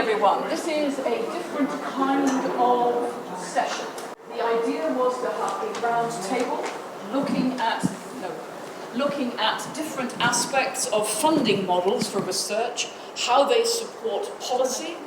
everyone. This is a different kind of session. The idea was to have a round table looking at different aspects of funding models for research, how they support policy,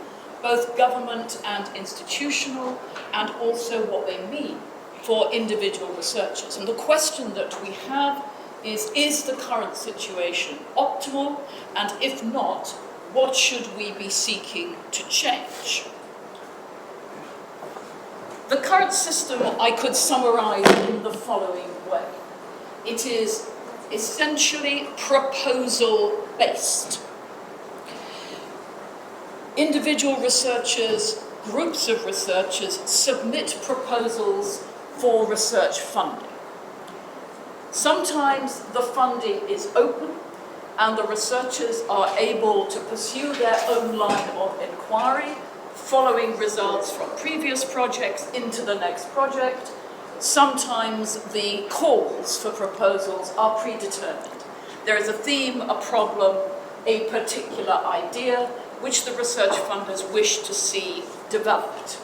both government and institutional, and also what they mean for individual researchers. And the question that we have is the current situation optimal? And if not, what should we be seeking to change? The current system I could summarize in the following way. It is essentially proposal-based. Individual researchers, groups of researchers submit proposals for research funding. Sometimes the funding is open and the researchers are able to pursue their own line of inquiry, following results from previous projects into the next project. Sometimes the calls for proposals are predetermined. There is a theme, a problem, a particular idea which the research funders wish to see developed.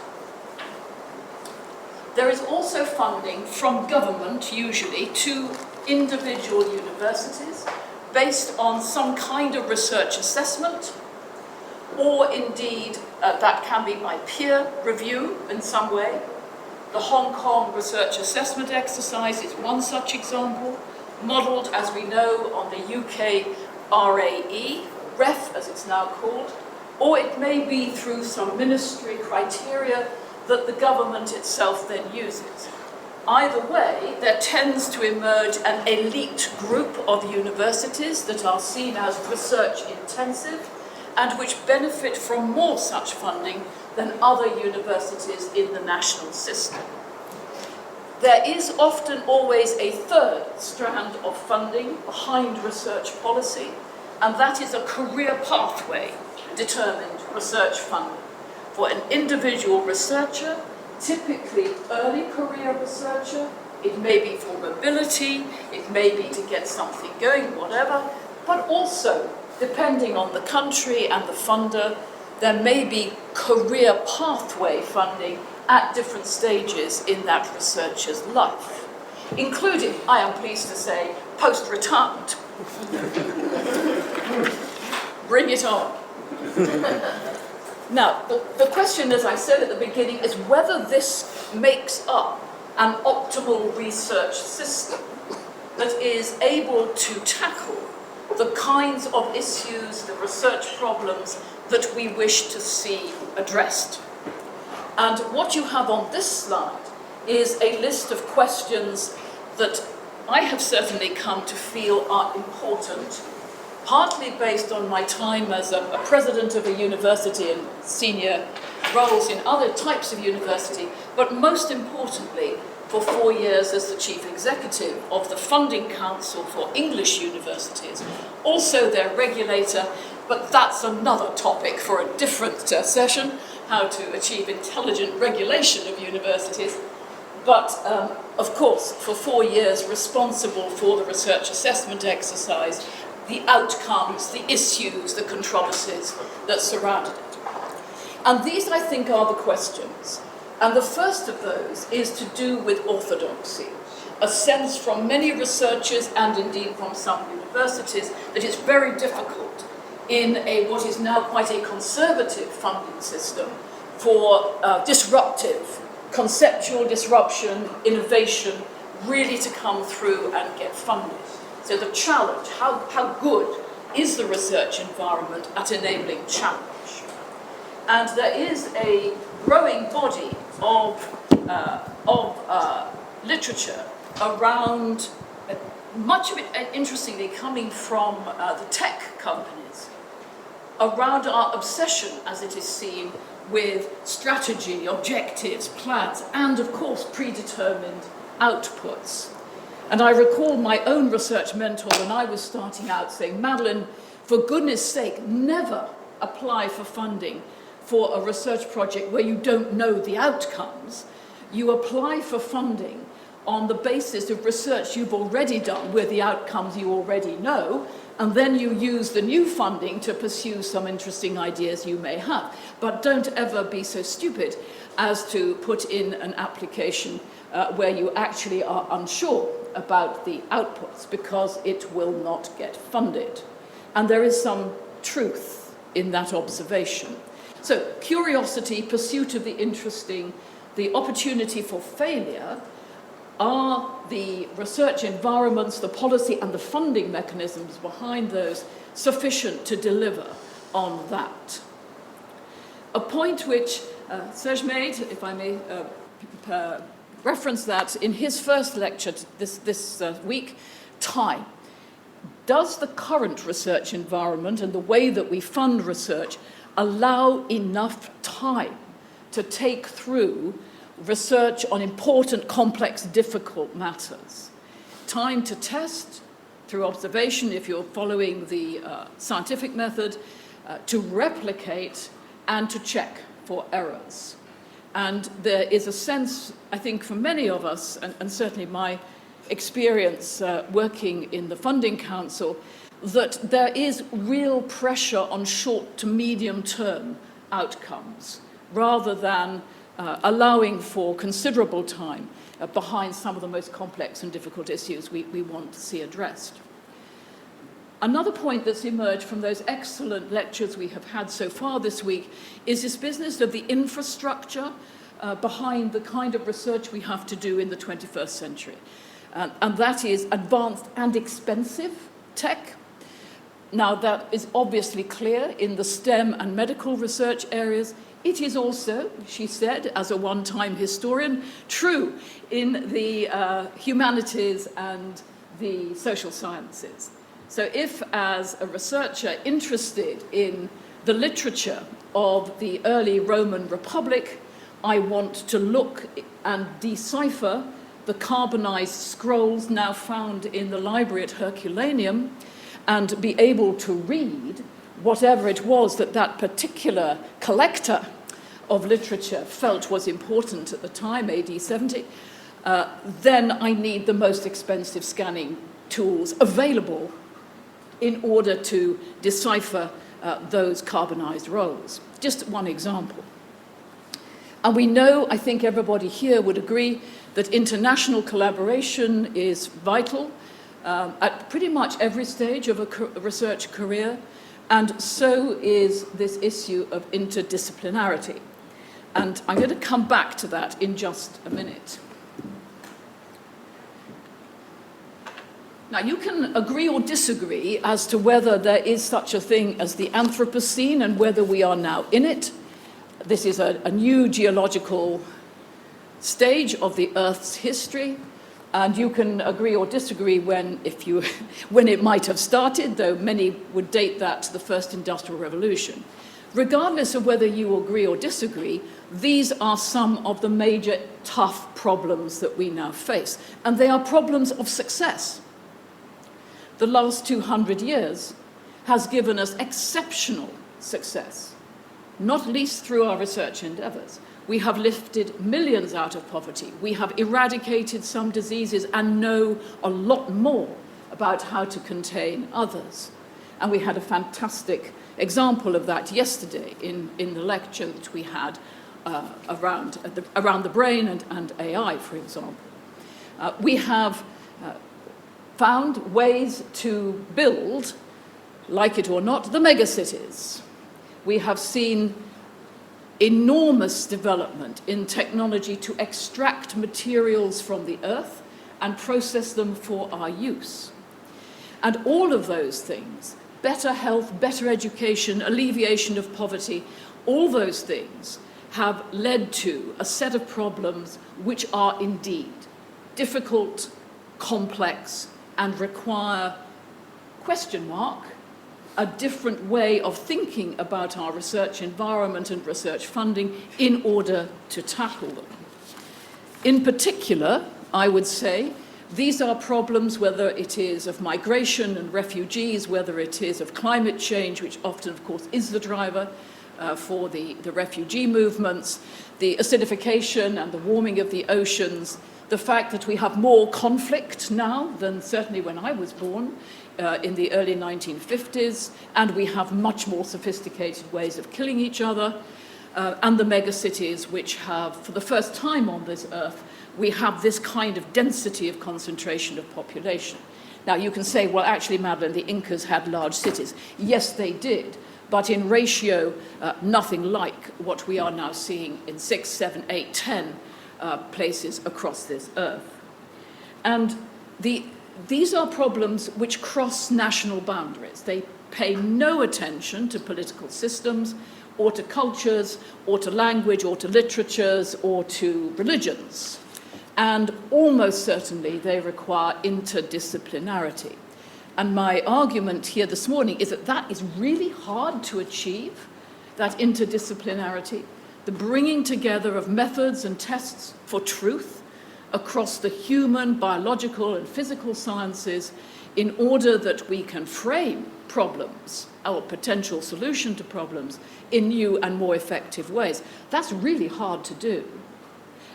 There is also funding from government, usually, to individual universities based on some kind of research assessment, or indeed that can be by peer review in some way. The Hong Kong research assessment exercise is one such example, modelled, as we know, on the UK RAE, REF as it's now called, or it may be through some ministry criteria that the government itself then uses. Either way, there tends to emerge an elite group of universities that are seen as research intensive and which benefit from more such funding than other universities in the national system. There is often always a third strand of funding behind research policy, and that is a career pathway determined research funding. For an individual researcher, typically early career researcher, it may be for mobility, it may be to get something going, whatever, but also, depending on the country and the funder, there may be career pathway funding at different stages in that researcher's life, including, I am pleased to say, post-retirement. Bring it on. Now, the question, as I said at the beginning, is whether this makes up an optimal research system that is able to tackle the kinds of issues, the research problems that we wish to see addressed. And what you have on this slide is a list of questions that I have certainly come to feel are important, partly based on my time as a president of a university and senior roles in other types of university, but most importantly, for 4 years as the chief executive of the Funding Council for English Universities, also their regulator, but that's another topic for a different session, how to achieve intelligent regulation of universities. But, of course, for 4 years responsible for the research assessment exercise, the outcomes, the issues, the controversies that surrounded it. And these, I think, are the questions. And the first of those is to do with orthodoxy, a sense from many researchers and indeed from some universities that it's very difficult in what is now quite a conservative funding system for disruptive, conceptual disruption, innovation, really to come through and get funded. So the challenge, how good is the research environment at enabling challenge? And there is a growing body of literature around, much of it, interestingly, coming from the tech companies, around our obsession, as it is seen, with strategy, objectives, plans, and of course predetermined outputs. And I recall my own research mentor when I was starting out saying, Madeleine, for goodness sake, never apply for funding for a research project where you don't know the outcomes. You apply for funding on the basis of research you've already done with the outcomes you already know, and then you use the new funding to pursue some interesting ideas you may have. But don't ever be so stupid as to put in an application where you actually are unsure about the outputs, because it will not get funded. And there is some truth in that observation. So curiosity, pursuit of the interesting, the opportunity for failure are the research environments, the policy and the funding mechanisms behind those sufficient to deliver on that. A point which Serge made, if I may reference that in his first lecture this week, time. Does the current research environment and the way that we fund research allow enough time to take through research on important, complex, difficult matters? Time to test through observation, if you're following the scientific method, to replicate and to check for errors. And there is a sense, I think, for many of us, and certainly my experience working in the Funding Council, that there is real pressure on short to medium term outcomes, rather than allowing for considerable time behind some of the most complex and difficult issues we want to see addressed. Another point that's emerged from those excellent lectures we have had so far this week is this business of the infrastructure behind the kind of research we have to do in the 21st century. And that is advanced and expensive tech. Now, that is obviously clear in the STEM and medical research areas. It is also, she said, as a one-time historian, true in the humanities and the social sciences. So if, as a researcher interested in the literature of the early Roman Republic, I want to look and decipher the carbonized scrolls now found in the library at Herculaneum, and be able to read whatever it was that that particular collector of literature felt was important at the time, AD 70, then I need the most expensive scanning tools available in order to decipher those carbonized rolls. Just one example. And we know, I think everybody here would agree, that international collaboration is vital at pretty much every stage of a research career, and so is this issue of interdisciplinarity. And I'm going to come back to that in just a minute. Now, you can agree or disagree as to whether there is such a thing as the Anthropocene and whether we are now in it. This is a new geological stage of the Earth's history, and you can agree or disagree when it might have started, though many would date that to the first industrial revolution. Regardless of whether you agree or disagree, these are some of the major tough problems that we now face, and they are problems of success. The last 200 years has given us exceptional success, not least through our research endeavors. We have lifted millions out of poverty. We have eradicated some diseases and know a lot more about how to contain others. And we had a fantastic example of that yesterday in the lecture that we had around the brain and AI, for example. We have found ways to build, like it or not, the megacities. We have seen enormous development in technology to extract materials from the earth and process them for our use. And all of those things, better health, better education, alleviation of poverty, all those things have led to a set of problems which are indeed difficult, complex, and require, question mark, a different way of thinking about our research environment and research funding in order to tackle them. In particular, I would say, these are problems, whether it is of migration and refugees, whether it is of climate change, which often, of course, is the driver for the refugee movements, the acidification and the warming of the oceans, the fact that we have more conflict now than certainly when I was born in the early 1950s, and we have much more sophisticated ways of killing each other, and the megacities which have, for the first time on this earth, we have this kind of density of concentration of population. Now you can say, well, actually, Madeleine, the Incas had large cities. Yes, they did, but in ratio, nothing like what we are now seeing in 6, 7, 8, 10 places across this earth. And these are problems which cross national boundaries. They pay no attention to political systems, or to cultures, or to language, or to literatures, or to religions. And almost certainly they require interdisciplinarity. And my argument here this morning is that that is really hard to achieve, that interdisciplinarity, the bringing together of methods and tests for truth across the human, biological, and physical sciences in order that we can frame problems, our potential solution to problems, in new and more effective ways. That's really hard to do.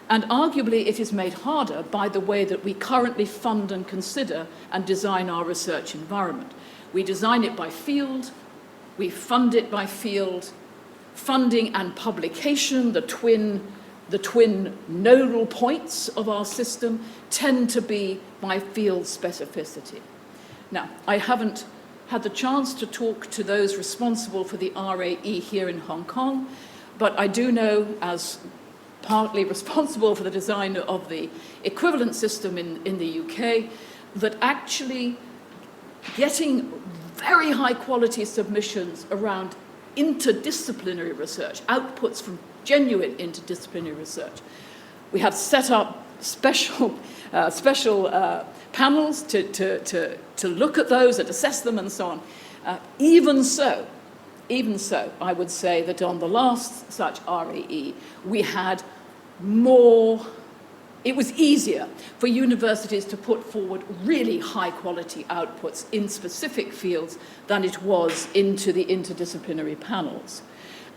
And arguably it is made harder by the way that we currently fund and consider and design our research environment. We design it by field, we fund it by field. Funding and publication, the twin nodal points of our system, tend to be by field specificity. Now, I haven't had the chance to talk to those responsible for the RAE here in Hong Kong, but I do know, as partly responsible for the design of the equivalent system in the UK, that actually getting very high quality submissions around interdisciplinary research, outputs from genuine interdisciplinary research. We have set up special panels to look at those and assess them and so on. Even so, I would say that on the last such RAE, we had more, it was easier for universities to put forward really high quality outputs in specific fields than it was into the interdisciplinary panels.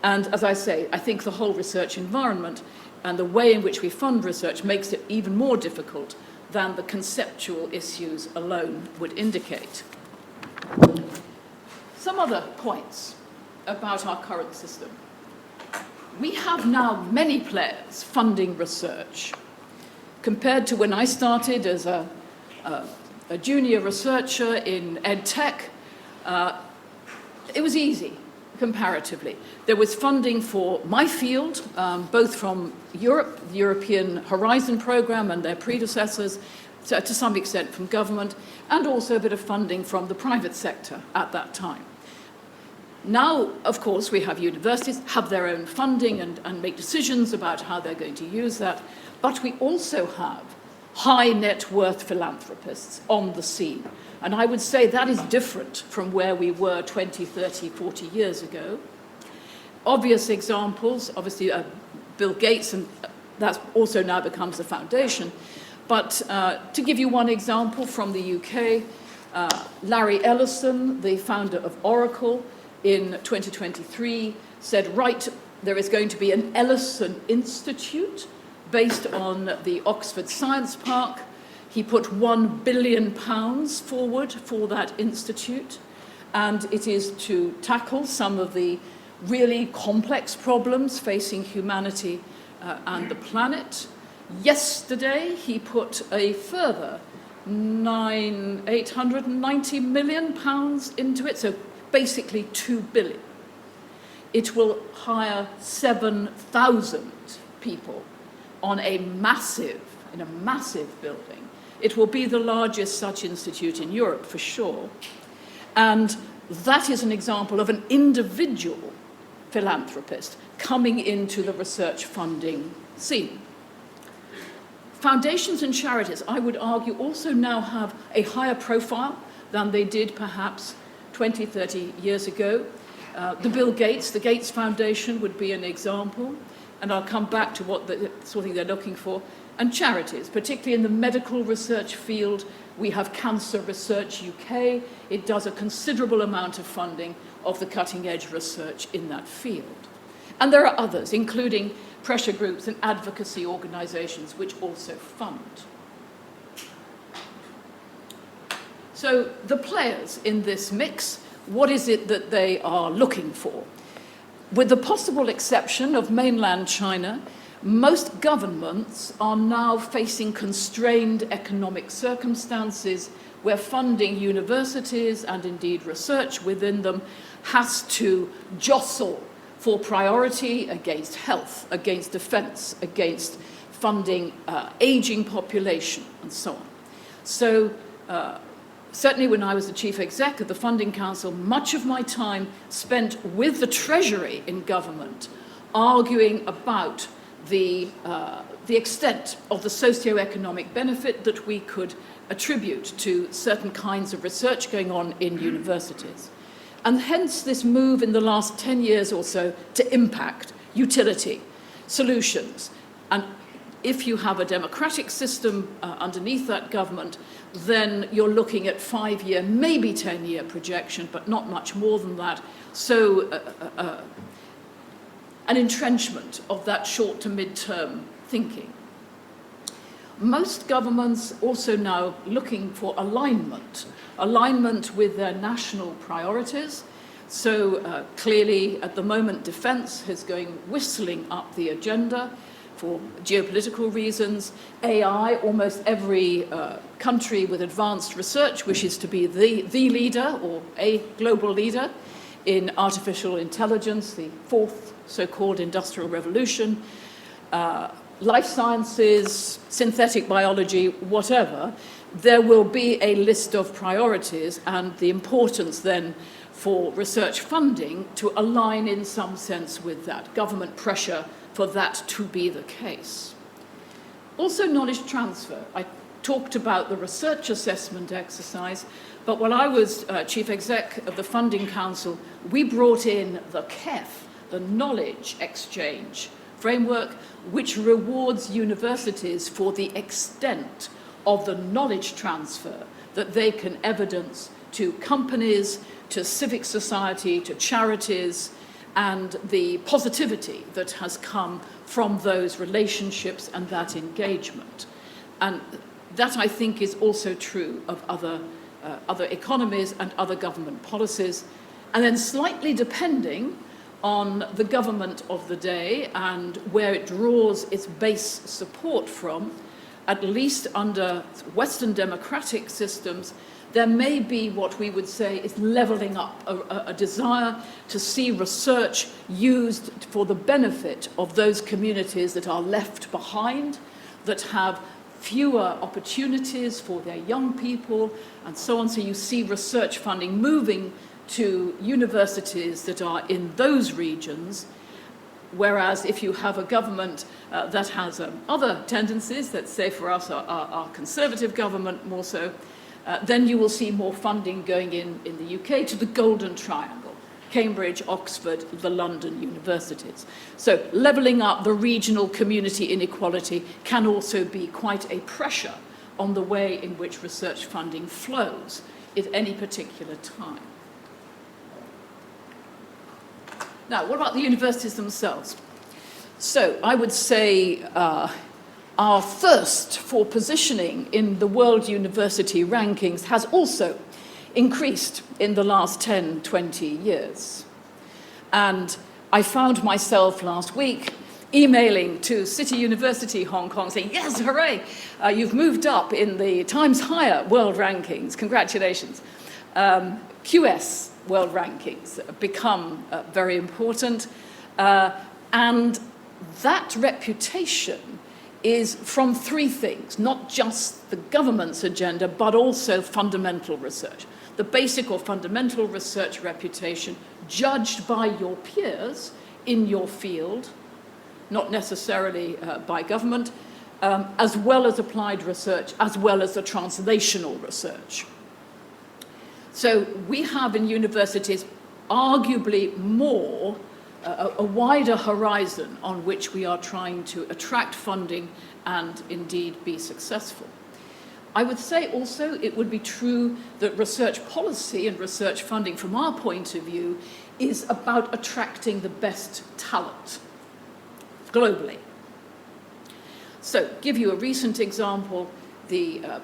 And as I say, I think the whole research environment and the way in which we fund research makes it even more difficult than the conceptual issues alone would indicate. Some other points about our current system. We have now many players funding research. Compared to when I started as a junior researcher in EdTech, it was easy, comparatively. There was funding for my field, both from Europe, the European Horizon Programme and their predecessors, to some extent from government, and also a bit of funding from the private sector at that time. Now, of course, we have universities have their own funding and make decisions about how they're going to use that, but we also have high net worth philanthropists on the scene. And I would say that is different from where we were 20, 30, 40 years ago. Obvious examples, obviously Bill Gates, and that also now becomes the foundation. But to give you one example from the UK, Larry Ellison, the founder of Oracle, in 2023 said, right, there is going to be an Ellison Institute based on the Oxford Science Park. He put £1 billion forward for that institute, and it is to tackle some of the really complex problems facing humanity and the planet. Yesterday, he put a further £890 million into it, so basically 2 billion. It will hire 7,000 people in a massive building. It will be the largest such institute in Europe for sure. And that is an example of an individual philanthropist coming into the research funding scene. Foundations and charities, I would argue, also now have a higher profile than they did perhaps 20, 30 years ago. The Bill Gates, the Gates Foundation would be an example, and I'll come back to what the sort of thing they're looking for. And charities, particularly in the medical research field, we have Cancer Research UK. It does a considerable amount of funding of the cutting edge research in that field. And there are others, including pressure groups and advocacy organisations, which also fund. So the players in this mix, what is it that they are looking for? With the possible exception of mainland China, most governments are now facing constrained economic circumstances where funding universities and indeed research within them has to jostle for priority against health, against defence, against funding ageing population, and so on. So certainly when I was the chief exec of the Funding Council, much of my time spent with the Treasury in government arguing about the extent of the socio-economic benefit that we could attribute to certain kinds of research going on in universities. And hence this move in the last 10 years or so to impact, utility, solutions. And if you have a democratic system underneath that government, then you're looking at 5-year, maybe 10-year projection, but not much more than that. So an entrenchment of that short to mid-term thinking. Most governments also now looking for alignment with their national priorities. So clearly at the moment defence is going whistling up the agenda for geopolitical reasons. AI, almost every country with advanced research wishes to be the leader or a global leader in artificial intelligence, the fourth so-called industrial revolution, life sciences, synthetic biology, whatever. There will be a list of priorities and the importance then for research funding to align in some sense with that, government pressure for that to be the case. Also knowledge transfer. I talked about the research assessment exercise, but when I was chief exec of the Funding Council, we brought in the KEF, the knowledge exchange framework, which rewards universities for the extent of the knowledge transfer that they can evidence to companies, to civic society, to charities, and the positivity that has come from those relationships and that engagement. And that, I think, is also true of other economies and other government policies. And then slightly depending on the government of the day and where it draws its base support from, at least under Western democratic systems, there may be what we would say is levelling up, a desire to see research used for the benefit of those communities that are left behind, that have fewer opportunities for their young people, and so on. So you see research funding moving to universities that are in those regions, whereas if you have a government that has other tendencies, that say for us are conservative government more so, then you will see more funding going in the UK to the Golden Triangle, Cambridge, Oxford, the London universities. So levelling up the regional community inequality can also be quite a pressure on the way in which research funding flows at any particular time. Now, what about the universities themselves? So I would say our thirst for positioning in the world university rankings has also increased in the last 10, 20 years. And I found myself last week emailing to City University Hong Kong saying, yes, hooray, you've moved up in the Times Higher world rankings, congratulations. QS world rankings become very important. And that reputation is from three things, not just the government's agenda, but also fundamental research. The basic or fundamental research reputation judged by your peers in your field, not necessarily by government, as well as applied research, as well as the translational research. So we have in universities arguably more, a wider horizon on which we are trying to attract funding and indeed be successful. I would say also it would be true that research policy and research funding from our point of view is about attracting the best talent globally. So, give you a recent example,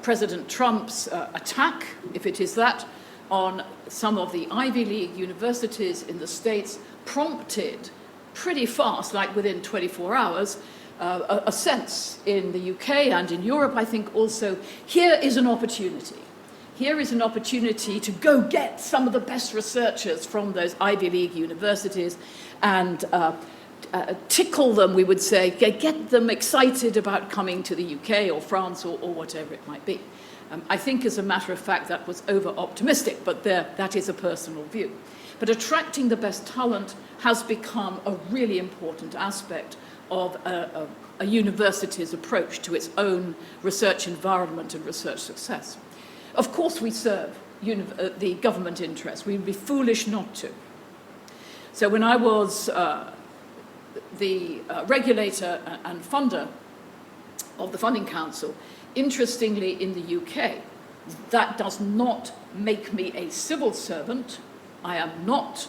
President Trump's attack, if it is that, on some of the Ivy League universities in the States prompted pretty fast, like within 24 hours, a sense in the UK and in Europe, I think also, here is an opportunity. Here is an opportunity to go get some of the best researchers from those Ivy League universities and tickle them, we would say, get them excited about coming to the UK or France or whatever it might be. I think, as a matter of fact, that was over-optimistic, but that is a personal view. But attracting the best talent has become a really important aspect of a university's approach to its own research environment and research success. Of course, we serve the government interest. We would be foolish not to. So when I was the regulator and funder of the Funding Council, interestingly, in the UK, that does not make me a civil servant. I am not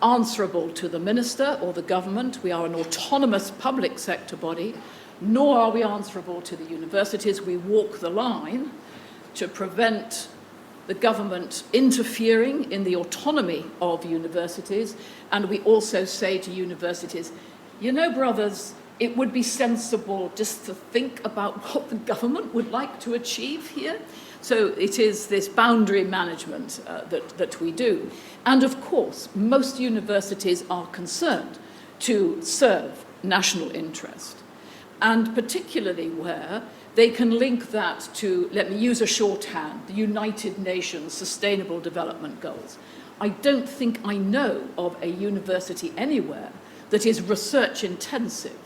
answerable to the minister or the government. We are an autonomous public sector body, nor are we answerable to the universities. We walk the line to prevent the government interfering in the autonomy of universities, and we also say to universities, you know, brothers, it would be sensible just to think about what the government would like to achieve here. So it is this boundary management that we do. And of course, most universities are concerned to serve national interest, and particularly where they can link that to, let me use a shorthand, the United Nations Sustainable Development Goals. I don't think I know of a university anywhere that is research intensive,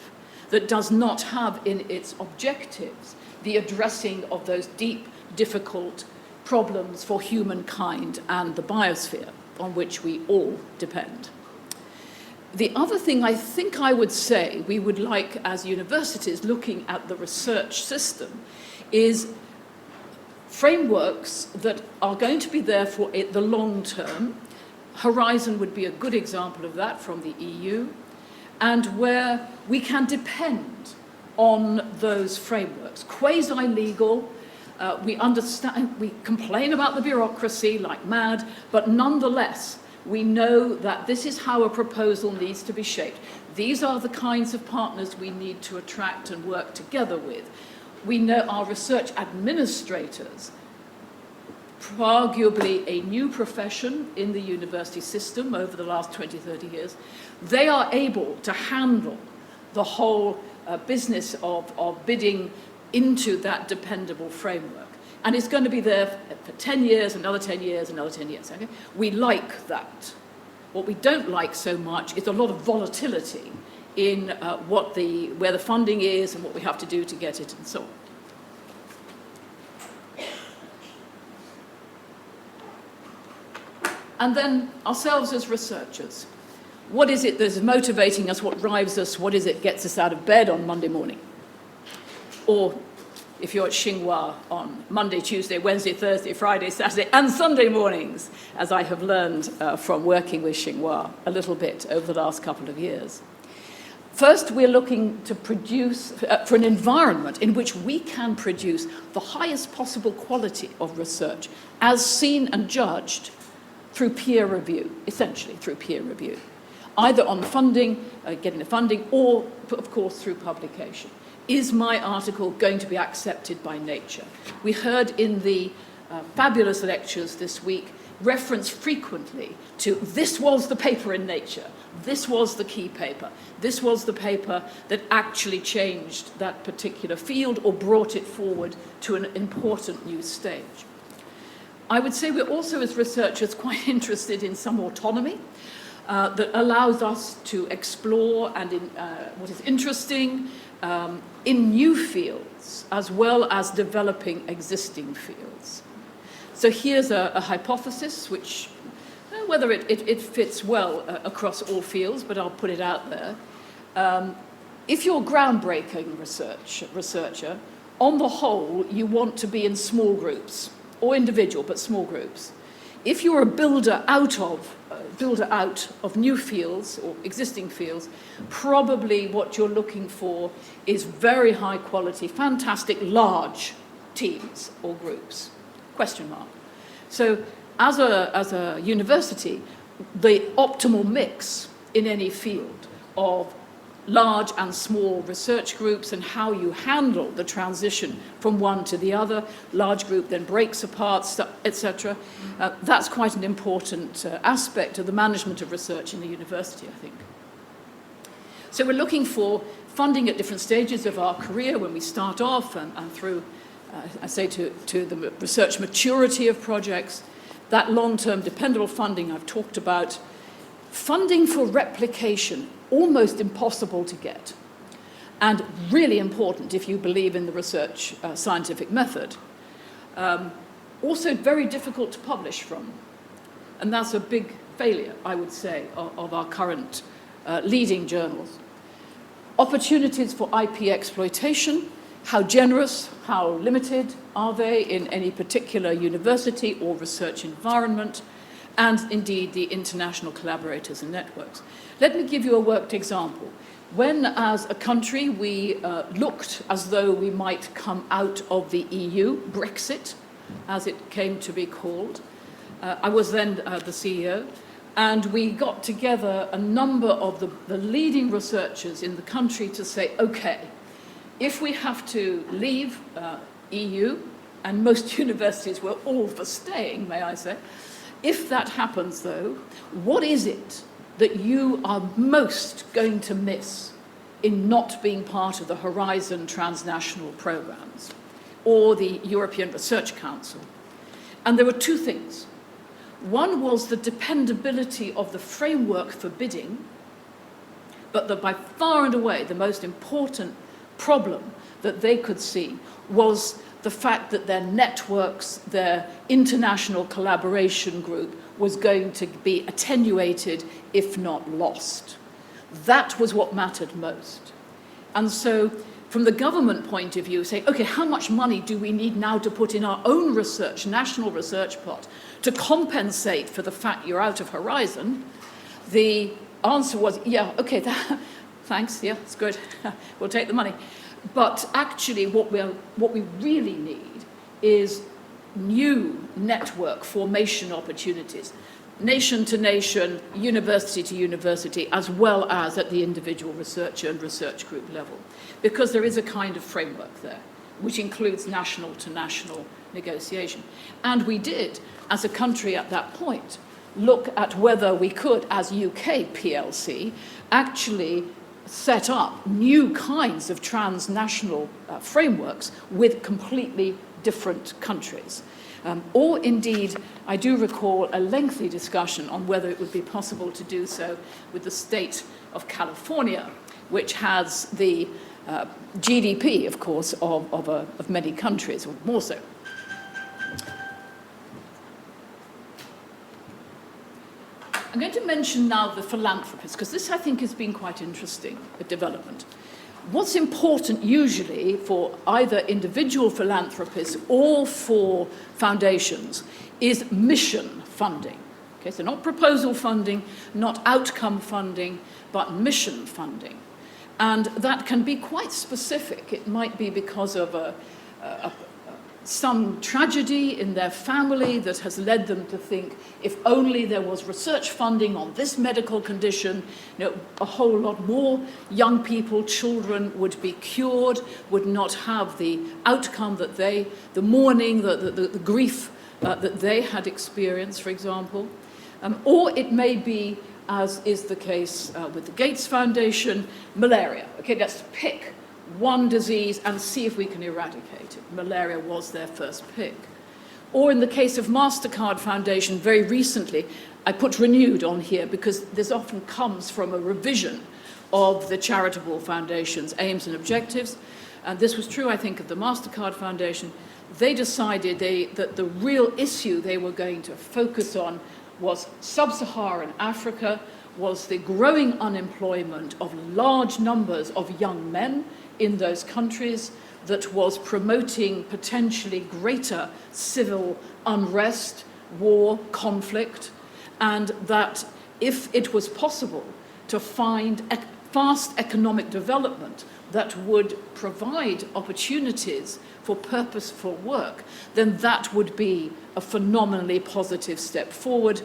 that does not have in its objectives the addressing of those deep, difficult problems for humankind and the biosphere on which we all depend. The other thing I think I would say we would like as universities looking at the research system is frameworks that are going to be there for the long term. Horizon would be a good example of that from the EU, and where we can depend on those frameworks. Quasi-legal, we understand, we complain about the bureaucracy like mad, but nonetheless, we know that this is how a proposal needs to be shaped. These are the kinds of partners we need to attract and work together with. We know our research administrators, arguably a new profession in the university system over the last 20, 30 years, they are able to handle the whole business of bidding into that dependable framework. And it's going to be there for 10 years, another 10 years, another 10 years. Okay? We like that. What we don't like so much is a lot of volatility in where the funding is and what we have to do to get it and so on. And then ourselves as researchers. What is it that is motivating us? What drives us? What is it gets us out of bed on Monday morning? Or if you're at Tsinghua on Monday, Tuesday, Wednesday, Thursday, Friday, Saturday, and Sunday mornings, as I have learned from working with Tsinghua a little bit over the last couple of years. First, we're looking to produce, for an environment in which we can produce the highest possible quality of research, as seen and judged through peer review, essentially through peer review, either on funding, getting the funding, or, of course, through publication. Is my article going to be accepted by Nature? We heard in the fabulous lectures this week reference frequently to this was the paper in Nature, this was the key paper, this was the paper that actually changed that particular field or brought it forward to an important new stage. I would say we're also, as researchers, quite interested in some autonomy that allows us to explore and what is interesting in new fields, as well as developing existing fields. So here's a hypothesis, which, whether it fits well across all fields, but I'll put it out there. If you're a groundbreaking researcher, on the whole, you want to be in small groups, or individual, but small groups. If you're a builder out of new fields or existing fields, probably what you're looking for is very high quality, fantastic, large teams or groups, question mark. So as a university, the optimal mix in any field of large and small research groups and how you handle the transition from one to the other, large group then breaks apart, etc. That's quite an important aspect of the management of research in the university, I think. So we're looking for funding at different stages of our career when we start off and through, I say, to the research maturity of projects. That long-term dependable funding I've talked about. Funding for replication, almost impossible to get, and really important if you believe in the research scientific method. Also very difficult to publish from, and that's a big failure, I would say, of our current leading journals. Opportunities for IP exploitation, how generous, how limited are they in any particular university or research environment, and indeed the international collaborators and networks. Let me give you a worked example. When, as a country, we looked as though we might come out of the EU, Brexit, as it came to be called, I was then the CEO, and we got together a number of the leading researchers in the country to say, okay, if we have to leave EU, and most universities were all for staying, may I say, if that happens, though, what is it that you are most going to miss in not being part of the Horizon transnational programs or the European Research Council? And there were two things. One was the dependability of the framework for bidding, but by far and away the most important problem that they could see was the fact that their networks, their international collaboration group was going to be attenuated, if not lost. That was what mattered most. And so from the government point of view, saying, okay, how much money do we need now to put in our own research, national research pot, to compensate for the fact you're out of Horizon? The answer was, yeah, okay, thanks, yeah, it's good, we'll take the money. But actually what we really need is new network formation opportunities, nation to nation, university to university, as well as at the individual researcher and research group level. Because there is a kind of framework there, which includes national to national negotiation. And we did, as a country at that point, look at whether we could, as UK PLC, actually set up new kinds of transnational frameworks with completely different countries. Or indeed, I do recall a lengthy discussion on whether it would be possible to do so with the state of California, which has the GDP, of course, of many countries, or more so. I'm going to mention now the philanthropists, because this, I think, has been quite interesting, a development. What's important usually for either individual philanthropists or for foundations is mission funding. Okay, so not proposal funding, not outcome funding, but mission funding. And that can be quite specific. It might be because of some tragedy in their family that has led them to think, if only there was research funding on this medical condition, a whole lot more young people, children would be cured, would not have the outcome that the mourning, the grief that they had experienced, for example. Or it may be, as is the case with the Gates Foundation, malaria. Okay, let's pick one disease and see if we can eradicate it. Malaria was their first pick. Or in the case of MasterCard Foundation, very recently, I put renewed on here because this often comes from a revision of the charitable foundation's aims and objectives. And this was true, I think, of the MasterCard Foundation. They decided that the real issue they were going to focus on was sub-Saharan Africa, was the growing unemployment of large numbers of young men in those countries, that was promoting potentially greater civil unrest, war, conflict, and that if it was possible to find fast economic development that would provide opportunities for purposeful work, then that would be a phenomenally positive step forward.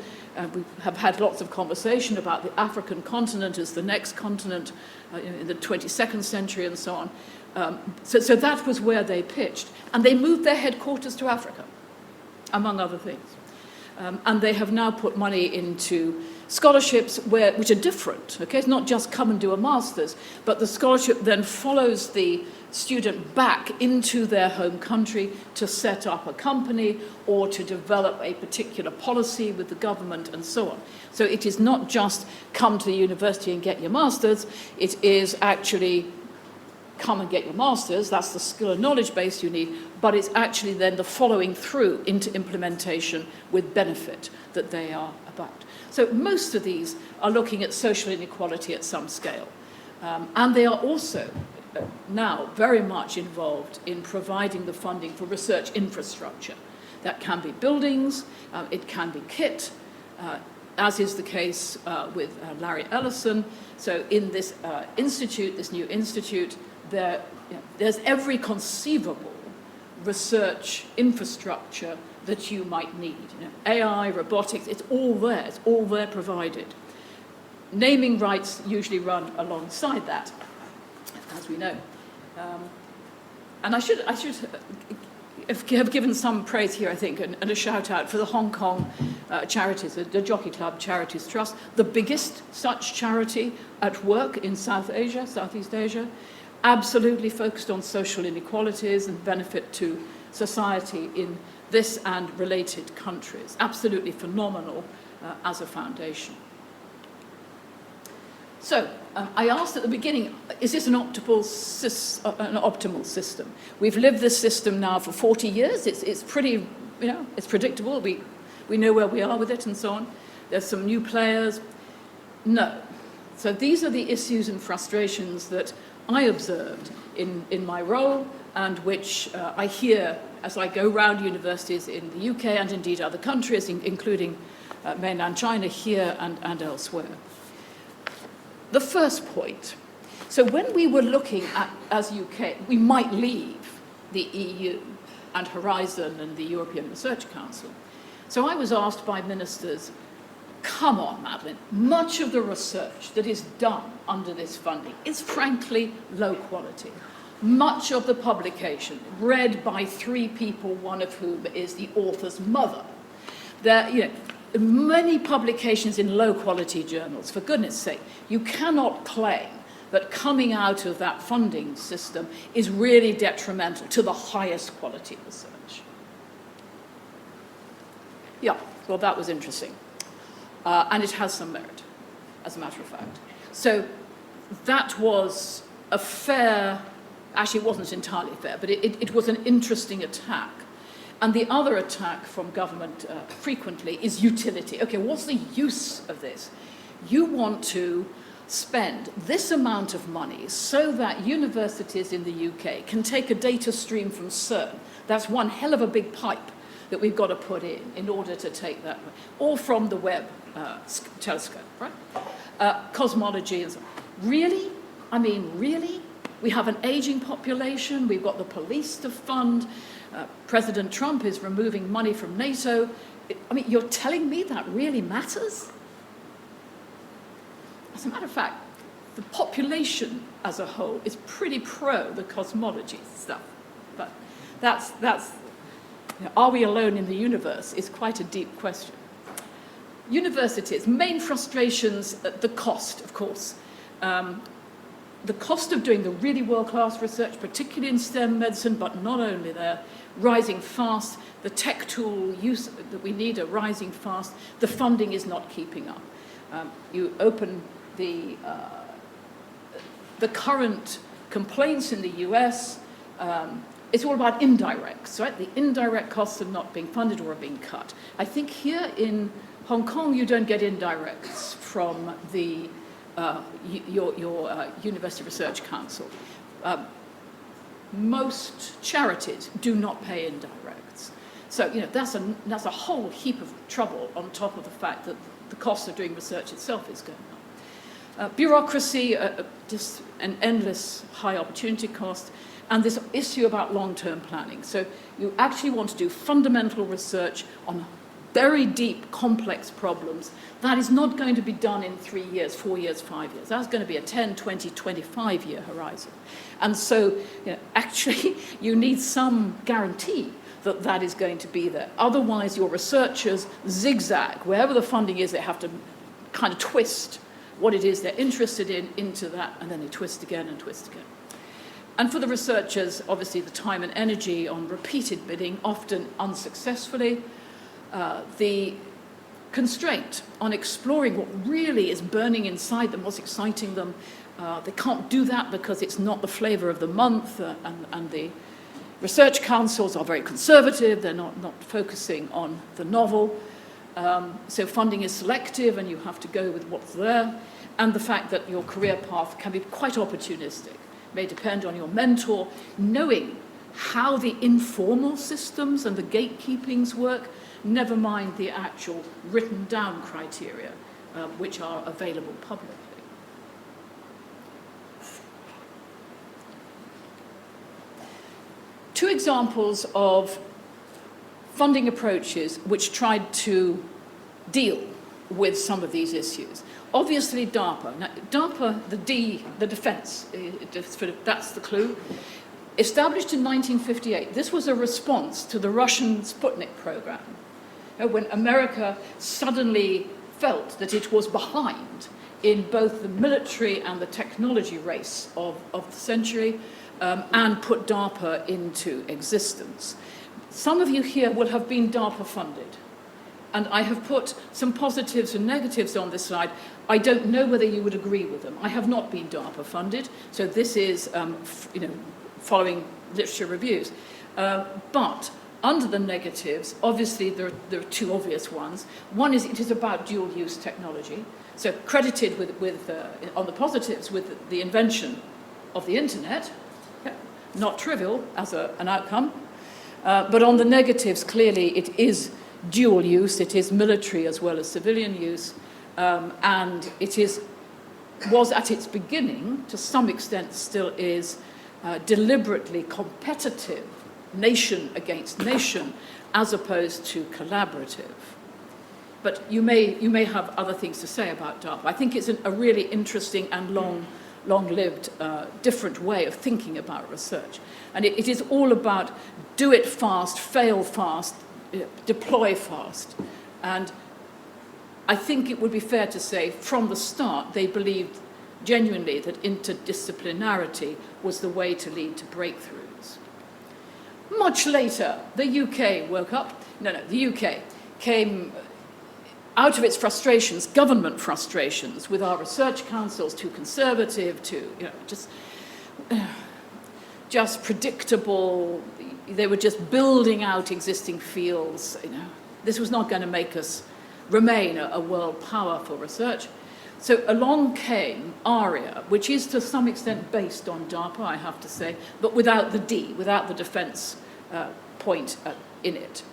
We have had lots of conversation about the African continent as the next continent in the 22nd century and so on. So that was where they pitched. And they moved their headquarters to Africa, among other things. And they have now put money into scholarships which are different. Okay? It's not just come and do a master's, but the scholarship then follows the student back into their home country to set up a company or to develop a particular policy with the government and so on. So it is not just come to the university and get your master's, it is actually come and get your master's, that's the skill and knowledge base you need, but it's actually then the following through into implementation with benefit that they are about. So most of these are looking at social inequality at some scale. And they are also now very much involved in providing the funding for research infrastructure. That can be buildings, it can be kit, as is the case with Larry Ellison. So in this institute, this new institute, there's every conceivable research infrastructure that you might need. AI, robotics, it's all there provided. Naming rights usually run alongside that, as we know. And I should have given some praise here, I think, and a shout out for the Hong Kong charities, the Jockey Club Charities Trust, the biggest such charity at work in South Asia, Southeast Asia, absolutely focused on social inequalities and benefit to society in this and related countries. Absolutely phenomenal as a foundation. So, I asked at the beginning, is this an optimal system? We've lived this system now for 40 years. It's pretty, it's predictable. We know where we are with it and so on. There's some new players. No. So these are the issues and frustrations that I observed in my role and which I hear as I go around universities in the UK and indeed other countries, including mainland China here and elsewhere. The first point, so when we were looking at, as UK, we might leave the EU and Horizon and the European Research Council. So I was asked by ministers, come on, Madeleine, much of the research that is done under this funding is frankly low quality. Much of the publication, read by 3 people, one of whom is the author's mother. There, many publications in low-quality journals, for goodness sake. You cannot claim that coming out of that funding system is really detrimental to the highest quality research. Yeah, well, that was interesting. And it has some merit, as a matter of fact. So that was a fair, actually it wasn't entirely fair, but it was an interesting attack. And the other attack from government frequently is utility. Okay, what's the use of this? You want to spend this amount of money so that universities in the UK can take a data stream from CERN. That's one hell of a big pipe that we've got to put in order to take that, or from the Webb telescope, right? Cosmology and so on. Really? I mean, really? We have an aging population, we've got the police to fund, President Trump is removing money from NATO. I mean, you're telling me that really matters? As a matter of fact, the population as a whole is pretty pro the cosmology stuff. But that's are we alone in the universe is quite a deep question. Universities, main frustrations, the cost, of course. The cost of doing the really world-class research, particularly in STEM medicine, but not only there, rising fast. The tech tool use that we need are rising fast. The funding is not keeping up. You open the current complaints in the US, it's all about indirects, right? The indirect costs are not being funded or are being cut. I think here in Hong Kong, you don't get indirects from the your University Research Council. most charities do not pay indirects. So, that's a whole heap of trouble on top of the fact that the cost of doing research itself is going up. Bureaucracy, just an endless high opportunity cost, and this issue about long-term planning. So you actually want to do fundamental research on very deep, complex problems. That is not going to be done in 3 years, 4 years, 5 years. That's going to be a 10, 20, 25-year horizon. And so actually you need some guarantee that that is going to be there. Otherwise, your researchers zigzag. Wherever the funding is, they have to kind of twist what it is they're interested in into that, and then they twist again and twist again. And for the researchers, obviously the time and energy on repeated bidding, often unsuccessfully, the constraint on exploring what really is burning inside them, what's exciting them. They can't do that because it's not the flavor of the month, and the research councils are very conservative. They're not focusing on the novel. So funding is selective, and you have to go with what's there. And the fact that your career path can be quite opportunistic, may depend on your mentor, knowing how the informal systems and the gatekeepings work, never mind the actual written down criteria, which are available publicly. Two examples of funding approaches which tried to deal with some of these issues. Obviously, DARPA. Now, DARPA, the defense, that's the clue. Established in 1958, this was a response to the Russian Sputnik program, when America suddenly felt that it was behind in both the military and the technology race of the century, and put DARPA into existence. Some of you here will have been DARPA funded. And I have put some positives and negatives on this slide. I don't know whether you would agree with them. I have not been DARPA funded, so this is following literature reviews. But under the negatives, obviously there are two obvious ones. One is it is about dual-use technology. So credited with on the positives with the invention of the internet, not trivial as an outcome. But on the negatives, clearly it is dual use, it is military as well as civilian use, and it was at its beginning, to some extent still is, deliberately competitive, nation against nation, as opposed to collaborative. But you may have other things to say about DARPA. I think it's a really interesting and long-lived, different way of thinking about research. And it is all about do it fast, fail fast, deploy fast. And I think it would be fair to say from the start they believed genuinely that interdisciplinarity was the way to lead to breakthroughs. Much later, the UK woke up. The UK came out of its frustrations, government frustrations, with our research councils too conservative, too just predictable. They were just building out existing fields. This was not going to make us remain a world power for research. So along came ARIA, which is to some extent based on DARPA, I have to say, but without the D, without the defense point in it.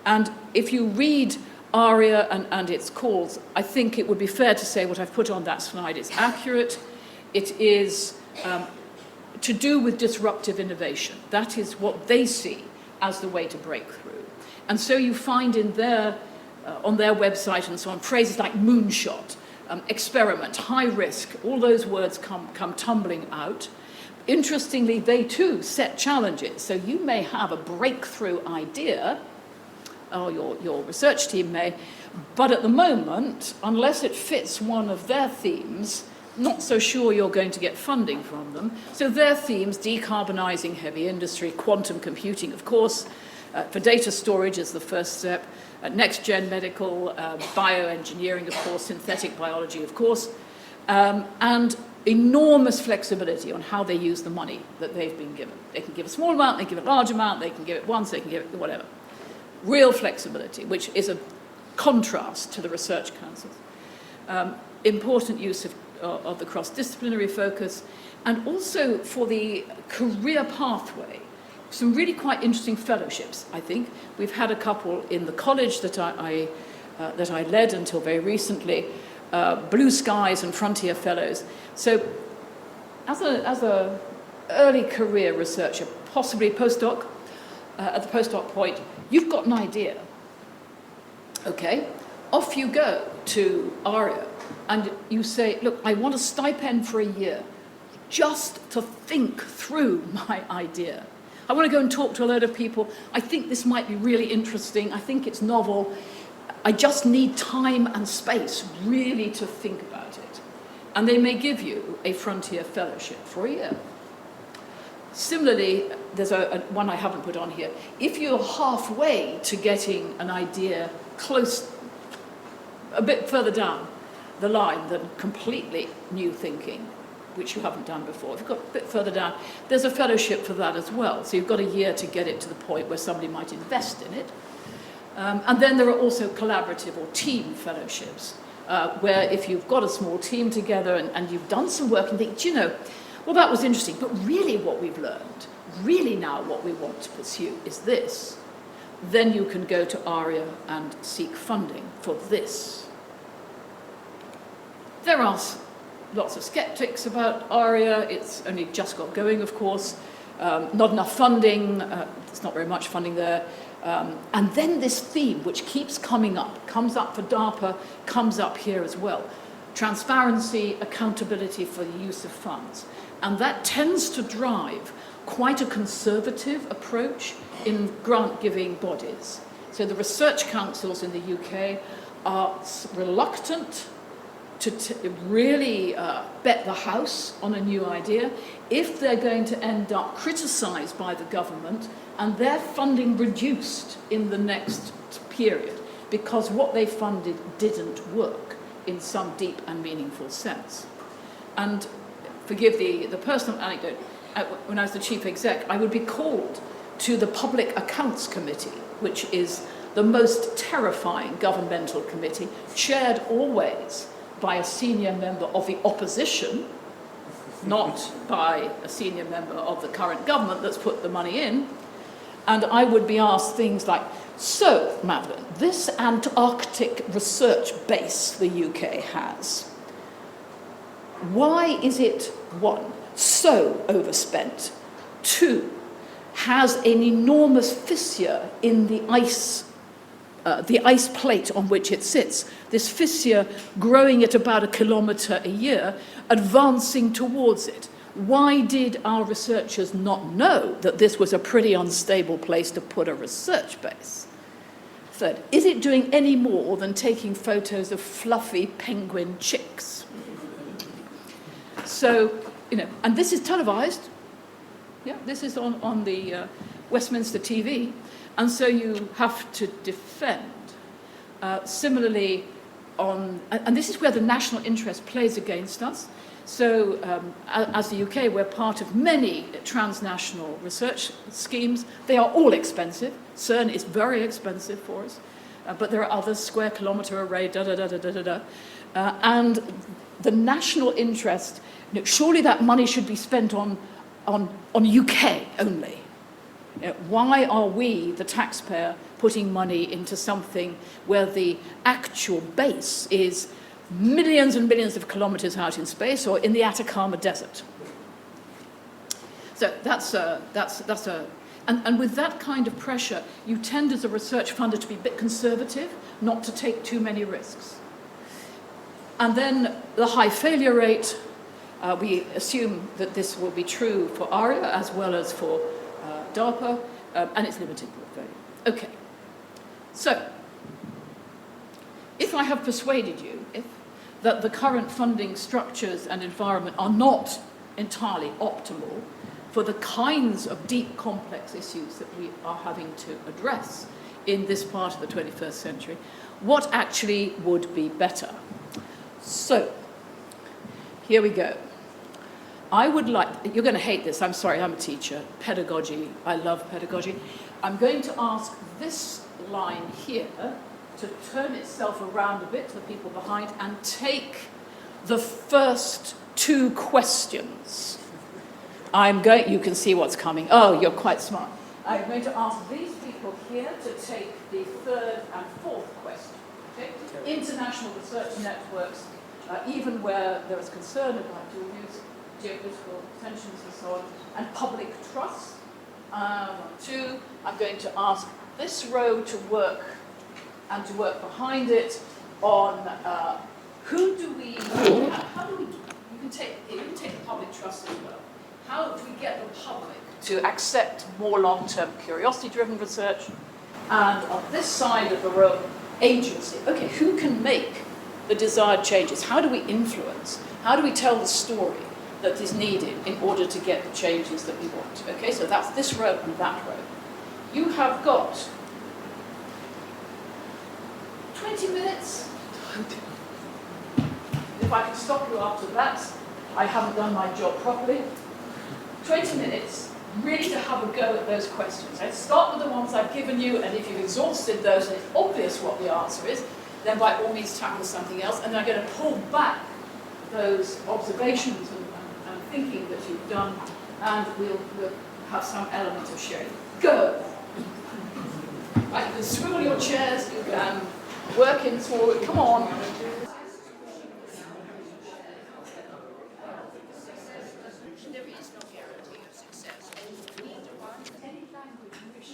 And if you read ARIA and its calls, I think it would be fair to say what I've put on that slide is accurate. It is to do with disruptive innovation. That is what they see as the way to break through. And so you find in on their website and so on, phrases like moonshot, experiment, high risk, all those words come tumbling out. Interestingly, they too set challenges. So you may have a breakthrough idea, or your research team may, but at the moment, unless it fits one of their themes, not so sure you're going to get funding from them. So their themes, decarbonising heavy industry, quantum computing, of course, for data storage is the first step, next-gen medical, bioengineering, of course, synthetic biology, of course, and enormous flexibility on how they use the money that they've been given. They can give a small amount, they can give a large amount, they can give it once, they can give it whatever. Real flexibility, which is a contrast to the research councils. Important use of the cross-disciplinary focus, and also for the career pathway. Some really quite interesting fellowships, I think. We've had a couple in the college that I led until very recently, Blue Skies and Frontier Fellows. So as a early career researcher, possibly postdoc, at the postdoc point, you've got an idea. Okay, off you go to ARIA, and you say, look, I want a stipend for a year just to think through my idea. I want to go and talk to a load of people. I think this might be really interesting. I think it's novel. I just need time and space really to think about it. And they may give you a Frontier Fellowship for a year. Similarly, there's one I haven't put on here. If you're halfway to getting an idea close, a bit further down the line than completely new thinking, which you haven't done before, if you've got a bit further down, there's a fellowship for that as well. So you've got a year to get it to the point where somebody might invest in it. And then there are also collaborative or team fellowships, where if you've got a small team together and you've done some work and think, you know, well, that was interesting, but really what we've learned, really now what we want to pursue is this. Then you can go to ARIA and seek funding for this. There are lots of skeptics about ARIA. It's only just got going, of course. Not enough funding. There's not very much funding there. And then this theme, which keeps coming up, comes up for DARPA, comes up here as well. Transparency, accountability for the use of funds. And that tends to drive quite a conservative approach in grant-giving bodies. So the research councils in the UK are reluctant to really bet the house on a new idea if they're going to end up criticised by the government and their funding reduced in the next period because what they funded didn't work in some deep and meaningful sense. And forgive the personal anecdote, when I was the chief exec, I would be called to the Public Accounts Committee, which is the most terrifying governmental committee, chaired always by a senior member of the opposition, not by a senior member of the current government that's put the money in. And I would be asked things like, so, Madeleine, this Antarctic research base the UK has, why is it, 1, so overspent, 2, has an enormous fissure in the ice plate on which it sits, this fissure growing at about 1 kilometre a year, advancing towards it. Why did our researchers not know that this was a pretty unstable place to put a research base? 3rd, is it doing any more than taking photos of fluffy penguin chicks? So, you know, and this is televised. Yeah, this is on the Westminster TV. And so you have to defend. Similarly, and this is where the national interest plays against us. So as the UK, we're part of many transnational research schemes. They are all expensive. CERN is very expensive for us. But there are others, square kilometre array, and the national interest, you know, surely that money should be spent on UK only. You know, why are we, the taxpayer, putting money into something where the actual base is millions and millions of kilometres out in space or in the Atacama Desert? So and with that kind of pressure, you tend as a research funder to be a bit conservative, not to take too many risks. And then the high failure rate, we assume that this will be true for ARIA as well as for DARPA, and its limited portfolio. Okay, so if I have persuaded you that the current funding structures and environment are not entirely optimal for the kinds of deep, complex issues that we are having to address in this part of the 21st century, what actually would be better? So, here we go. I would like, you're going to hate this, I'm sorry, I'm a teacher, pedagogy, I love pedagogy. I'm going to ask this line here to turn itself around a bit to the people behind and take the first two questions. You can see what's coming. Oh, you're quite smart. I'm going to ask these people here to take the third and fourth question. Okay? International research networks, even where there is concern about dual use, geopolitical tensions and so on, and public trust. 2, I'm going to ask this row to work, and to work behind it, on how do we, you can take the public trust as well. How do we get the public to accept more long-term curiosity-driven research? And on this side of the row, agency. Okay, who can make the desired changes? How do we influence? How do we tell the story that is needed in order to get the changes that we want? Okay, so that's this row and that row. You have got 20 minutes. If I can stop you after that, I haven't done my job properly. 20 minutes, really to have a go at those questions. Let's start with the ones I've given you, and if you've exhausted those and it's obvious what the answer is, then by all means tackle something else. And I'm going to pull back those observations and thinking that you've done, and we'll have some element of sharing. Go! Right, you can swivel your chairs, you can work in forward, come on. There is no guarantee of success. Any language you wish.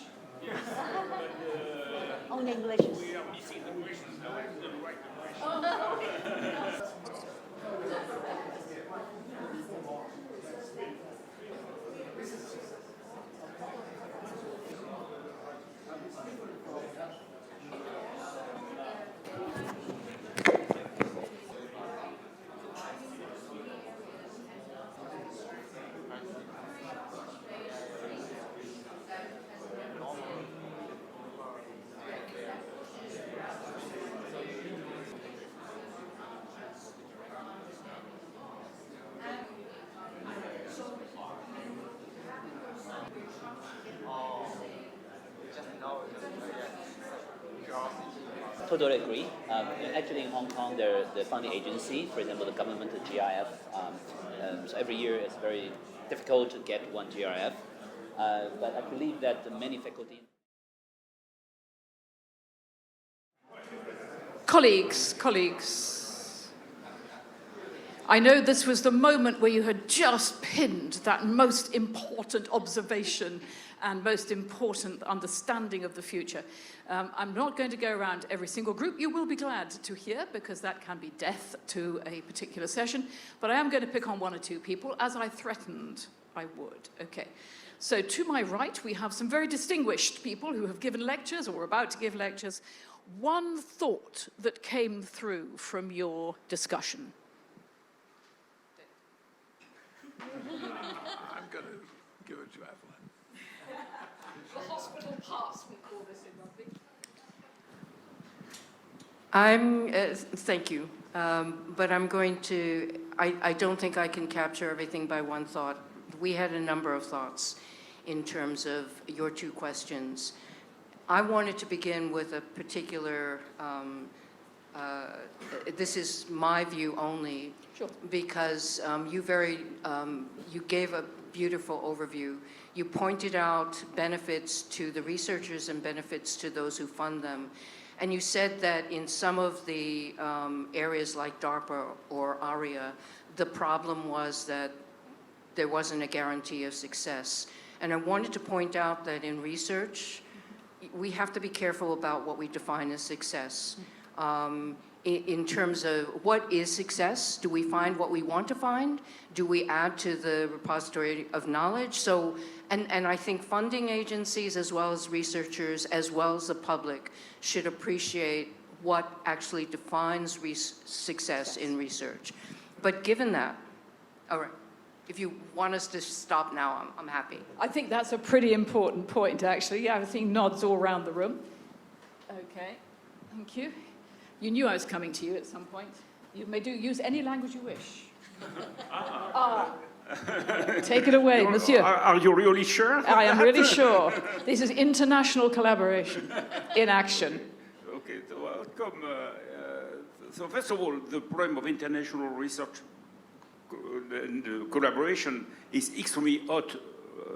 Only English. We are missing the questions now. I didn't write the questions. Totally agree. Actually, in Hong Kong, the funding agency, for example, the government, the GIF, so every year it's very difficult to get one GIF. But I believe that many faculty... Colleagues, I know this was the moment where you had just pinned that most important observation and most important understanding of the future. I'm not going to go around every single group. You will be glad to hear, because that can be death to a particular session. But I am going to pick on one or two people, as I threatened I would. Okay. So to my right, we have some very distinguished people who have given lectures or are about to give lectures. One thought that came through from your discussion. I'm going to give it to Evelyn. The hospital pass, we call this in rugby. Thank you, but I'm going to, I don't think I can capture everything by one thought. We had a number of thoughts in terms of your two questions. I wanted to begin with a particular, this is my view only, Sure. because you gave a beautiful overview. You pointed out benefits to the researchers and benefits to those who fund them. And you said that in some of the areas like DARPA or ARIA, the problem was that there wasn't a guarantee of success. And I wanted to point out that in research, we have to be careful about what we define as success. In terms of what is success, do we find what we want to find? Do we add to the repository of knowledge? So, and I think funding agencies as well as researchers as well as the public should appreciate what actually defines success in research. But given that, all right, if you want us to stop now, I'm happy. I think that's a pretty important point, actually. Yeah, I've seen nods all around the room. Okay, thank you. You knew I was coming to you at some point. You may use any language you wish. Take it away, monsieur. Are you really sure? I am really sure. This is international collaboration in action. Okay, so welcome. So first of all, the problem of international research and collaboration is extremely hot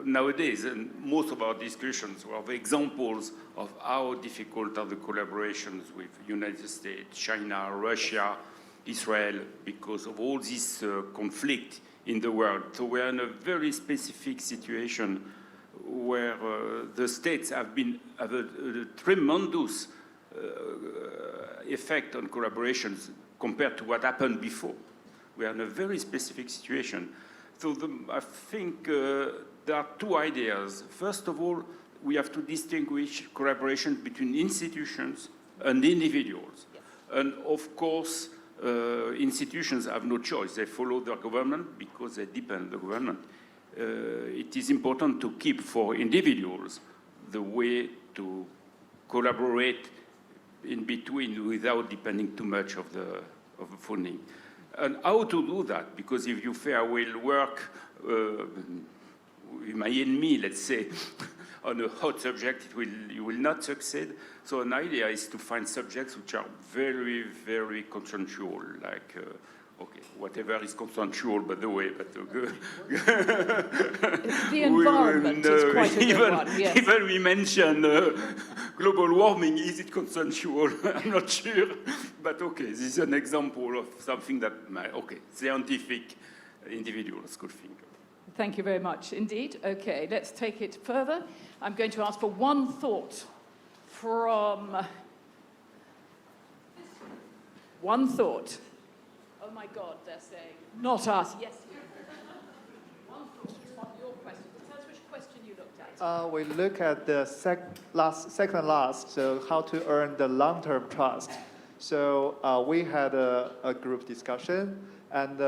nowadays, and most of our discussions were examples of how difficult are the collaborations with United States, China, Russia, Israel, because of all this conflict in the world. So we are in a very specific situation where the states have a tremendous effect on collaborations compared to what happened before. We are in a very specific situation. So I think there are two ideas. First of all, we have to distinguish collaboration between institutions and individuals. Yes. And of course, institutions have no choice. They follow their government because they depend on the government. It is important to keep for individuals the way to collaborate in between without depending too much of the funding. And how to do that? Because if you say I will work with my enemy, let's say, on a hot subject, you will not succeed. So an idea is to find subjects which are very, very consensual, like, okay, whatever is consensual, by the way, but the environment is quite a good one, yes. Even we mention global warming, is it consensual? I'm not sure, but okay, this is an example of something that, okay, scientific individuals could think of. Thank you very much indeed. Okay, let's take it further. I'm going to ask for one thought from... One thought. Oh my God, they're saying, not us. Yes, you. One thought on your question. Tell us which question you looked at. We look at the second last, so how to earn the long-term trust. So we had a group discussion, and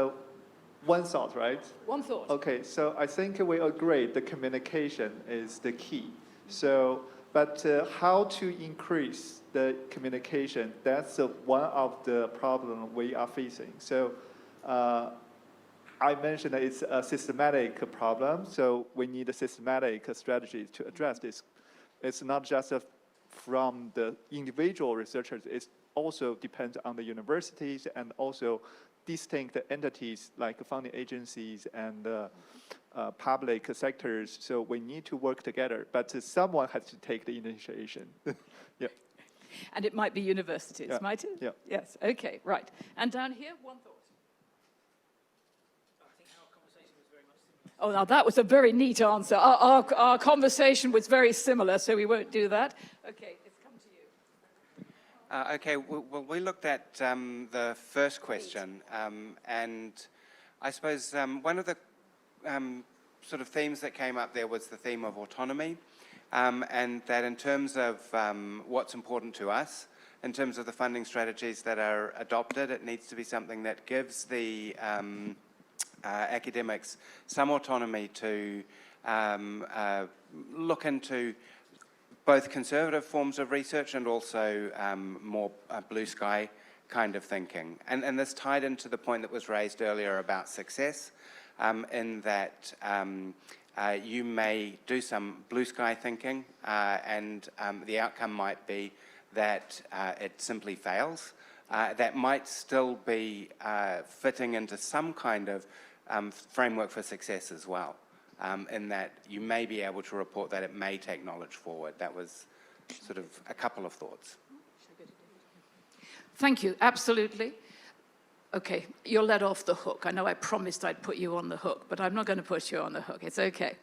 one thought, right? One thought. Okay, so I think we agree the communication is the key. So, but how to increase the communication, that's one of the problems we are facing. So I mentioned that it's a systematic problem, so we need a systematic strategy to address this. It's not just from the individual researchers, it also depends on the universities and also distinct entities like funding agencies and public sectors. So we need to work together, but someone has to take the initiation. Yeah. And it might be universities, might it? Yeah. Yes, okay, right. And down here, one thought. I think our conversation was very much similar. Oh, now that was a very neat answer. Our conversation was very similar, so we won't do that. Okay, it's come to you. Okay, well, we looked at the first question, and I suppose one of the sort of themes that came up there was the theme of autonomy, and that in terms of what's important to us, in terms of the funding strategies that are adopted, it needs to be something that gives the academics some autonomy to look into both conservative forms of research and also more blue sky kind of thinking. And this tied into the point that was raised earlier about success, in that you may do some blue sky thinking and the outcome might be that it simply fails. That might still be fitting into some kind of framework for success as well. In that you may be able to report that it may take knowledge forward. That was sort of a couple of thoughts. Thank you, absolutely. Okay, you're let off the hook. I know I promised I'd put you on the hook, but I'm not going to put you on the hook. It's okay.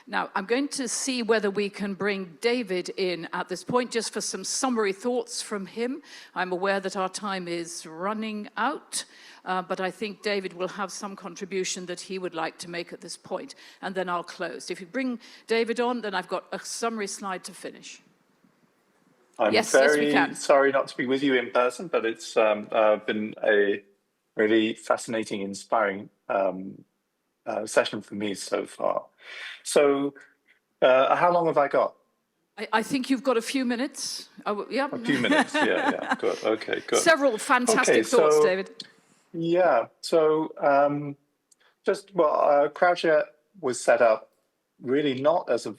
Now, I'm going to see whether we can bring David in at this point, just for some summary thoughts from him. I'm aware that our time is running out, but I think David will have some contribution that he would like to make at this point, and then I'll close. If you bring David on, then I've got a summary slide to finish. I'm very sorry not to be with you in person, but it's been a really fascinating, inspiring session for me so far. So how long have I got? I think you've got a few minutes. Yeah. A few minutes, yeah, good, okay, good. Several fantastic thoughts, David. Yeah, so CROUCHER was set up really not as a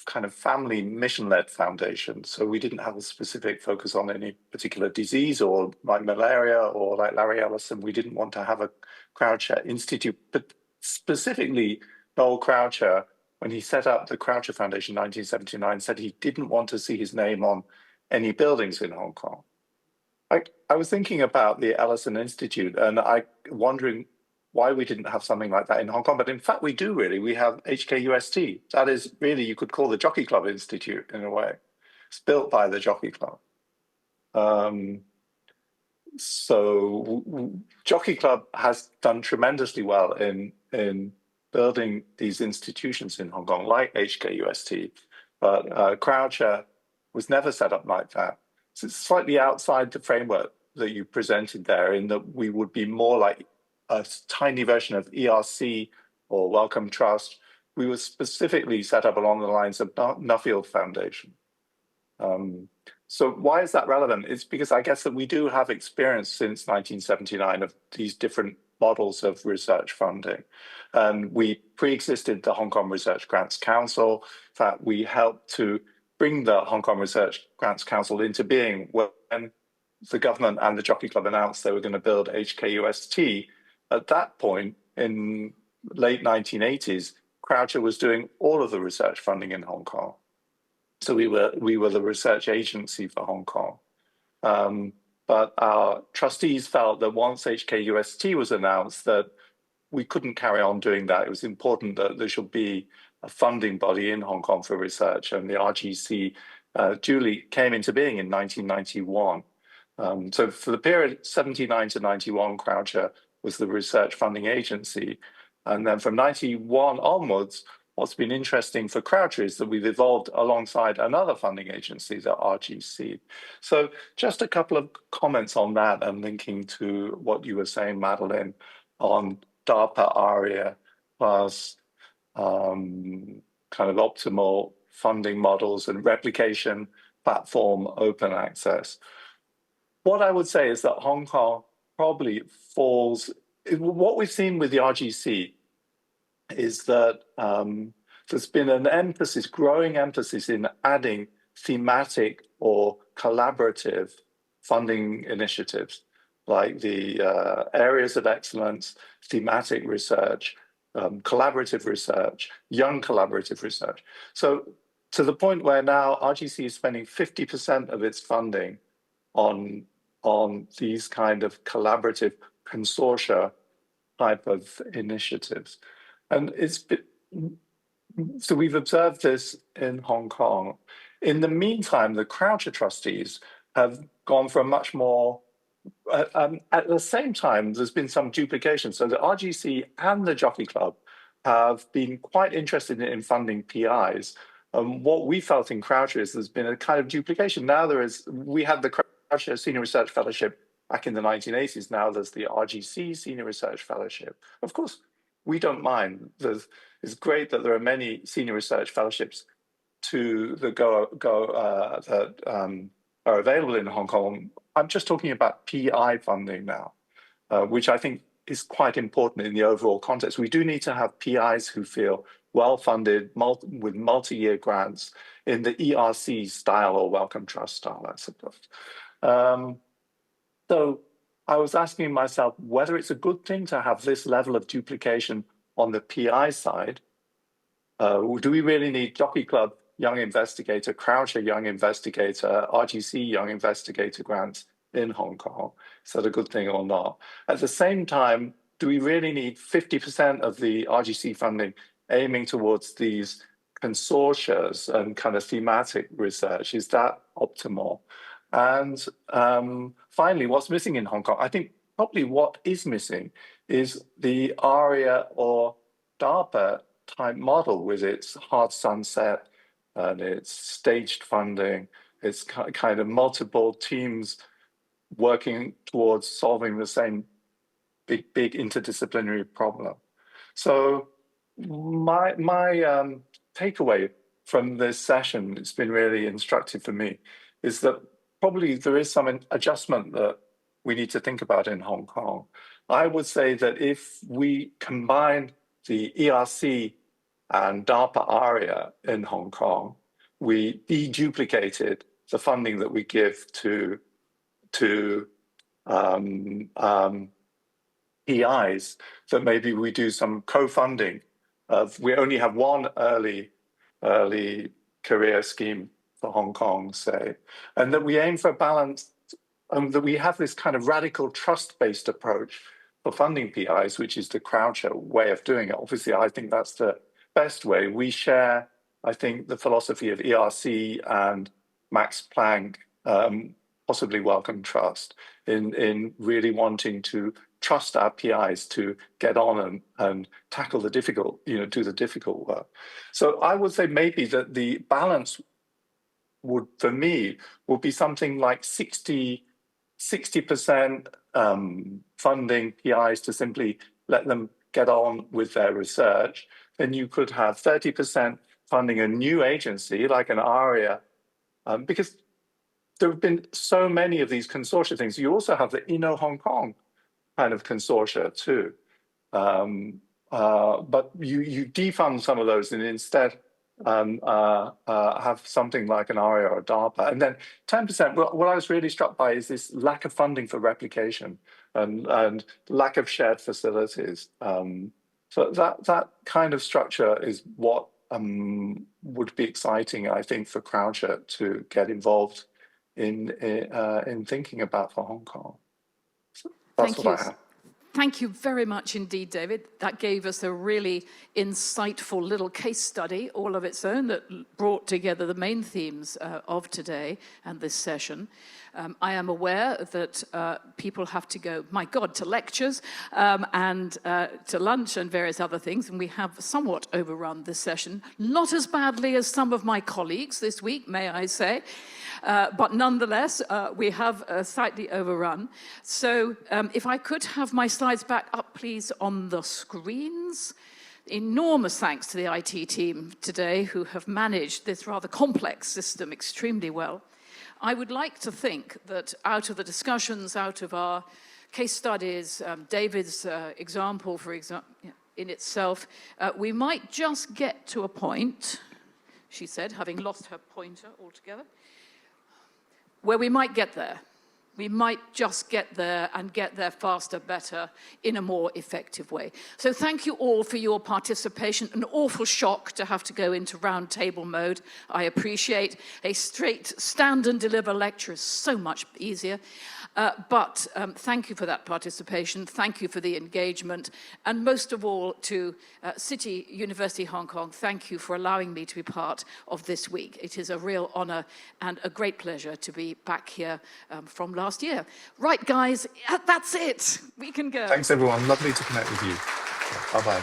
kind of family mission-led foundation. So we didn't have a specific focus on any particular disease or like malaria or like Larry Ellison. We didn't want to have a Croucher Institute, but specifically Noel Croucher, when he set up the Croucher Foundation in 1979, said he didn't want to see his name on any buildings in Hong Kong. I was thinking about the Ellison Institute and wondering why we didn't have something like that in Hong Kong. But in fact, we do really. We have HKUST. That is really, you could call the Jockey Club Institute in a way. It's built by the Jockey Club. So Jockey Club has done tremendously well in building these institutions in Hong Kong, like HKUST. But Croucher was never set up like that. So it's slightly outside the framework that you presented there, in that we would be more like a tiny version of ERC or Wellcome Trust. We were specifically set up along the lines of Nuffield Foundation. So why is that relevant? It's because I guess that we do have experience since 1979 of these different models of research funding. And we pre-existed the Hong Kong Research Grants Council. In fact, we helped to bring the Hong Kong Research Grants Council into being when the government and the Jockey Club announced they were going to build HKUST. At that point, in late 1980s, Croucher was doing all of the research funding in Hong Kong. So we were the research agency for Hong Kong. But our trustees felt that once HKUST was announced, that we couldn't carry on doing that. It was important that there should be a funding body in Hong Kong for research, and the RGC duly came into being in 1991. So for the period 79 to 91, Croucher was the research funding agency. And then from 91 onwards, what's been interesting for Croucher is that we've evolved alongside another funding agency, the RGC. So just a couple of comments on that and linking to what you were saying, Madeleine, on DARPA ARIA plus kind of optimal funding models and replication platform open access. What I would say is that Hong Kong probably falls, what we've seen with the RGC is that there's been an emphasis, growing emphasis in adding thematic or collaborative funding initiatives, like the areas of excellence, thematic research, collaborative research, young collaborative research. So to the point where now RGC is spending 50% of its funding on these kind of collaborative consortia type of initiatives. And so we've observed this in Hong Kong. In the meantime, the Croucher trustees have gone for a much more, at the same time, there's been some duplication. So the RGC and the Jockey Club have been quite interested in funding PIs. What we felt in Croucher is there's been a kind of duplication. Now we had the Croucher Senior Research Fellowship back in the 1980s. Now there's the RGC Senior Research Fellowship. Of course, we don't mind. It's great that there are many senior research fellowships that are available in Hong Kong. I'm just talking about PI funding now, which I think is quite important in the overall context. We do need to have PIs who feel well-funded with multi-year grants in the ERC style or Wellcome Trust style, I suppose. So I was asking myself whether it's a good thing to have this level of duplication on the PI side. Do we really need Jockey Club Young Investigator, Croucher Young Investigator, RGC Young Investigator grants in Hong Kong? Is that a good thing or not? At the same time, do we really need 50% of the RGC funding aiming towards these consortia and kind of thematic research? Is that optimal? And finally, what's missing in Hong Kong? I think probably what is missing is the ARIA or DARPA type model with its hard sunset and its staged funding, its kind of multiple teams working towards solving the same big interdisciplinary problem. So my takeaway from this session, it's been really instructive for me, is that probably there is some adjustment that we need to think about in Hong Kong. I would say that if we combine the ERC and DARPA ARIA in Hong Kong, we deduplicated the funding that we give to PIs, that maybe we do some co-funding of, we only have one early career scheme for Hong Kong, say, and that we aim for balance, that we have this kind of radical trust-based approach for funding PIs, which is the Croucher way of doing it. Obviously, I think that's the best way. We share, I think, the philosophy of ERC and Max Planck, possibly Wellcome Trust, in really wanting to trust our PIs to get on and tackle the difficult, do the difficult work. So I would say maybe that the balance would, for me, would be something like 60% funding PIs to simply let them get on with their research. Then you could have 30% funding a new agency like an ARIA, because there have been so many of these consortia things. You also have the Inno Hong Kong kind of consortia too. But you defund some of those and instead have something like an ARIA or DARPA. And then 10%, what I was really struck by is this lack of funding for replication and lack of shared facilities. So that kind of structure is what would be exciting, I think, for Croucher to get involved in thinking about for Hong Kong. So that's what I have. Thank you very much indeed, David. That gave us a really insightful little case study, all of its own, that brought together the main themes of today and this session. I am aware that people have to go, my God, to lectures and to lunch and various other things, and we have somewhat overrun this session. Not as badly as some of my colleagues this week, may I say, but nonetheless, we have slightly overrun. So if I could have my slides back up, please, on the screens. Enormous thanks to the IT team today who have managed this rather complex system extremely well. I would like to think that out of the discussions, out of our case studies, David's example, for example, in itself, we might just get to a point, she said, having lost her pointer altogether, where we might get there. We might just get there and get there faster, better, in a more effective way. So thank you all for your participation. An awful shock to have to go into round table mode. I appreciate a straight stand and deliver lecture is so much easier. But thank you for that participation. Thank you for the engagement. And most of all to City University Hong Kong, thank you for allowing me to be part of this week. It is a real honor and a great pleasure to be back here from last year. Right, guys, that's it. We can go. Thanks, everyone. Lovely to connect with you. Bye-bye.